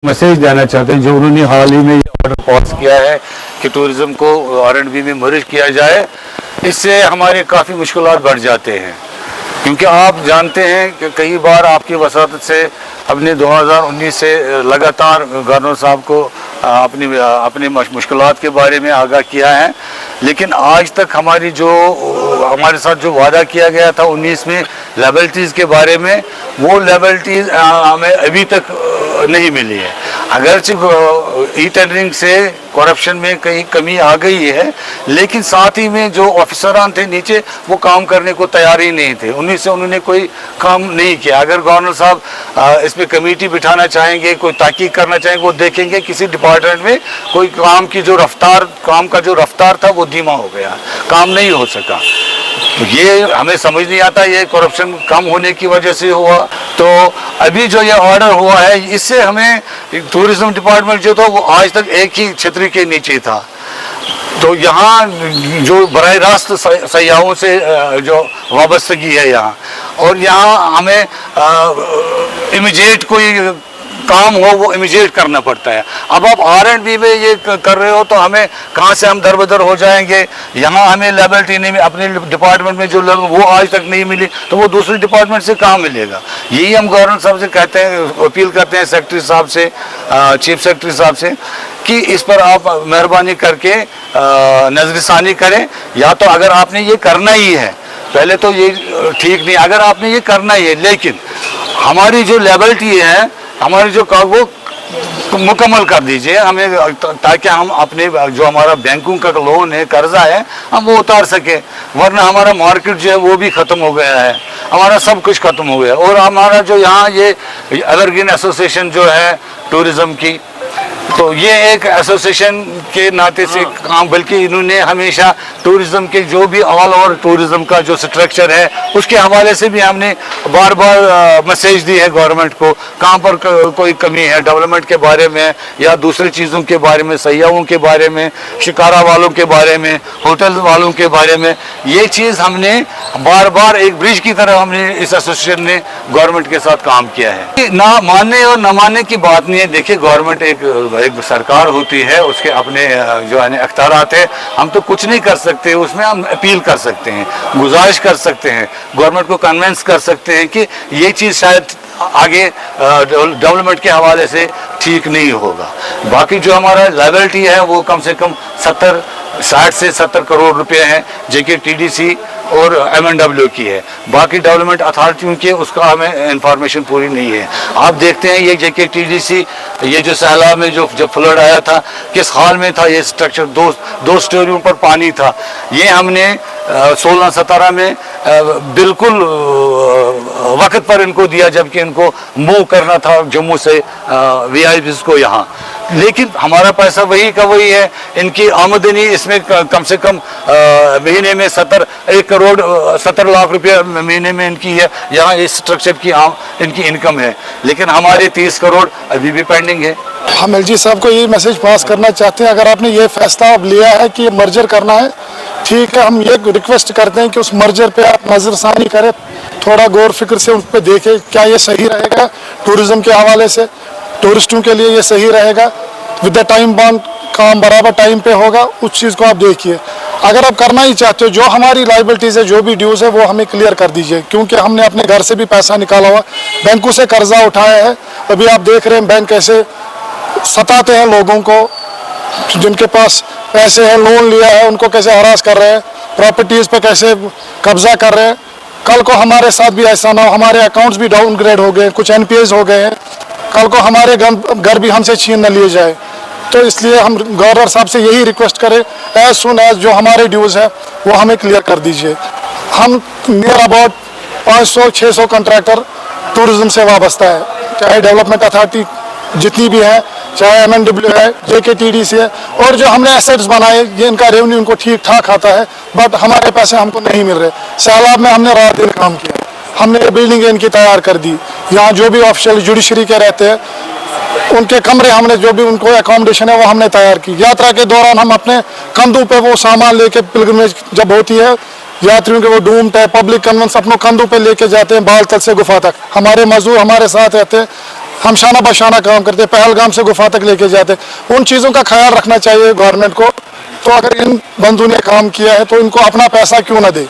Message देना चाहते हैं जो उन्होंने हाल ही में ये ऑर्डर पास किया है कि टूरिज्म को R&B में मर्ज किया जाए। इससे हमारे काफ़ी मुश्किलात बढ़ जाते हैं, क्योंकि आप जानते हैं कि कई बार आपकी वसातत से अपने 2019 से लगातार गवर्नर साहब को अपनी मुश्किलात के बारे में आगाह किया है, लेकिन आज तक हमारे साथ जो वादा किया गया था 19 में लायबिलिटीज़ के बारे में, वो लायबिलिटीज़ हमें अभी तक नहीं मिली है। अगरचे ई टेंडरिंग से करप्शन में कहीं कमी आ गई है, लेकिन साथ ही में जो ऑफिसरान थे नीचे वो काम करने को तैयार ही नहीं थे। 19 से उन्होंने कोई काम नहीं किया। अगर गवर्नर साहब इस पर कमेटी बिठाना चाहेंगे, कोई ताकीद करना चाहेंगे, वो देखेंगे किसी डिपार्टमेंट में कोई काम का जो रफ्तार था वो धीमा हो गया, काम नहीं हो सका। तो ये हमें समझ नहीं आता, ये करप्शन कम होने की वजह से हुआ। तो अभी जो ये ऑर्डर हुआ है, इससे हमें टूरिज्म डिपार्टमेंट जो था वो आज तक एक ही छतरी के नीचे था। तो यहाँ जो बराह रास्त सयाहों से जो वाबस्तगी है यहाँ, और यहाँ हमें इमीडिएट कोई काम हो वो इमीडिएट करना पड़ता है। अब आप R&B में ये कर रहे हो तो हमें कहाँ से हम दरबदर हो जाएंगे। यहाँ हमें लायबिलिटी नहीं, अपने डिपार्टमेंट में जो वो आज तक नहीं मिली तो वो दूसरे डिपार्टमेंट से कहाँ मिलेगा। यही हम गवर्नर साहब से कहते हैं, अपील करते हैं सेक्रेटरी साहब से, चीफ सेक्रेटरी साहब से, कि इस पर आप मेहरबानी करके नजरसानी करें। या तो अगर आपने ये करना ही है, पहले तो ये ठीक नहीं, अगर आपने ये करना ही है, लेकिन हमारी जो लायबिलिटी है, हमारी जो वो मुकम्मल कर दीजिए हमें, ताकि हम अपने जो हमारा बैंकों का लोन है, कर्जा है, हम वो उतार सके। वरना हमारा मार्केट जो है वो भी ख़त्म हो गया है, हमारा सब कुछ ख़त्म हो गया। और हमारा जो यहाँ ये एवरग्रीन एसोसिएशन जो है टूरिज़्म की, तो ये एक एसोसिएशन के नाते से काम, बल्कि इन्होंने हमेशा टूरिज़्म के जो भी ऑल ओवर टूरिज़्म का जो स्ट्रक्चर है उसके हवाले से भी हमने बार बार मैसेज दी है गवर्नमेंट को, कहाँ पर कोई कमी है डेवलपमेंट के बारे में या दूसरी चीज़ों के बारे में, सयाहों के बारे में, शिकारा वालों के बारे में, होटल वालों के बारे में। ये चीज़ हमने बार बार एक ब्रिज की तरह हमने इस एसोसिएशन ने गवर्नमेंट के साथ काम किया है। ना मानने और न मानने की बात नहीं है। देखिए, गवर्नमेंट एक सरकार होती है, उसके अपने जो है अख्तियारात है, हम तो कुछ नहीं कर सकते, उसमें हम अपील कर सकते हैं, गुजारिश कर सकते हैं, गवर्नमेंट को कन्विंस कर सकते हैं कि ये चीज़ शायद आगे डेवलपमेंट के हवाले से ठीक नहीं होगा। बाकी जो हमारा लायबिलिटी है वो कम से कम 60 से 70 करोड़ रुपए हैं, JKTDC और MNW की है। बाकी डेवलपमेंट अथॉरिटियों की उसका हमें इंफॉर्मेशन पूरी नहीं है। आप देखते हैं ये JKTDC, ये जो सैलाब में जब फ्लड आया था, किस हाल में था ये स्ट्रक्चर, दो स्टोरियों पर पानी था। ये हमने 16-17 में बिल्कुल वक्त पर इनको दिया, जबकि इनको मूव करना था जम्मू से VIPs को यहाँ। लेकिन हमारा पैसा वही का वही है, इनकी आमदनी इसमें कम से कम महीने में 1 करोड़ 70 लाख रुपये महीने में इनकी है। यहाँ इस स्ट्रक्चर की इनकी इनकम है, लेकिन हमारे 30 करोड़ अभी भी पेंडिंग है। हम LG साहब को ये मैसेज पास करना चाहते हैं, अगर आपने ये फैसला अब लिया है कि मर्जर करना है, ठीक है, हम ये रिक्वेस्ट करते हैं कि उस मर्जर पे आप नज़रसानी करें, थोड़ा गौर फिक्र से उस पर देखें क्या ये सही रहेगा टूरिज़्म के हवाले से, टूरिस्टों के लिए ये सही रहेगा, विद द टाइम बाउंड, काम बराबर टाइम पे होगा, उस चीज़ को आप देखिए। अगर आप करना ही चाहते हो, जो हमारी लाइबिलिटीज़ है, जो भी ड्यूज़ है, वो हमें क्लियर कर दीजिए, क्योंकि हमने अपने घर से भी पैसा निकाला हुआ, बैंकों से कर्जा उठाया है। अभी आप देख रहे हैं बैंक कैसे सताते हैं लोगों को, जिनके पास पैसे हैं, लोन लिया है, उनको कैसे हरास कर रहे हैं, प्रॉपर्टीज़ पे कैसे कब्जा कर रहे हैं। कल को हमारे साथ भी ऐसा ना हो, हमारे अकाउंट्स भी डाउनग्रेड हो गए, कुछ NPAs हो गए हैं, कल को हमारे घर भी हमसे छीन न लिए जाए। तो इसलिए हम गवर्नर साहब से यही रिक्वेस्ट करें, एज सुन एज जो हमारे ड्यूज़ है वो हमें क्लियर कर दीजिए। हम नियर अबाउट 500-600 कॉन्ट्रैक्टर टूरिज़्म से वाबस्ता है, चाहे डेवलपमेंट अथॉरिटी जितनी भी है, चाहे MNW है, JKTDC है, और जो हमने एसेट्स बनाए ये इनका रेवेन्यू इनको ठीक ठाक आता है, बट हमारे पैसे हमको नहीं मिल रहे। सैलाब में हमने रात दिन काम किया, हमने बिल्डिंग इनकी तैयार कर दी, यहाँ जो भी ऑफिशियल जुडिशरी के रहते हैं उनके कमरे, हमने जो भी उनको एकोमोडेशन है वो हमने तैयार की। यात्रा के दौरान हम अपने कंधों पे वो सामान लेके, पिलग्रिमेज जब होती है यात्रियों के, वो डूम्ड है, पब्लिक कन्वेंस अपनों कंधों पे लेके जाते हैं बाल तल से गुफा तक। हमारे मजदूर हमारे साथ रहते हैं, हम शाना बशाना काम करते, पहलगाम से गुफा तक लेके जाते, उन चीज़ों का ख्याल रखना चाहिए गवर्नमेंट को। तो अगर इन बंधुओं ने काम किया है तो इनको अपना पैसा क्यों ना दे।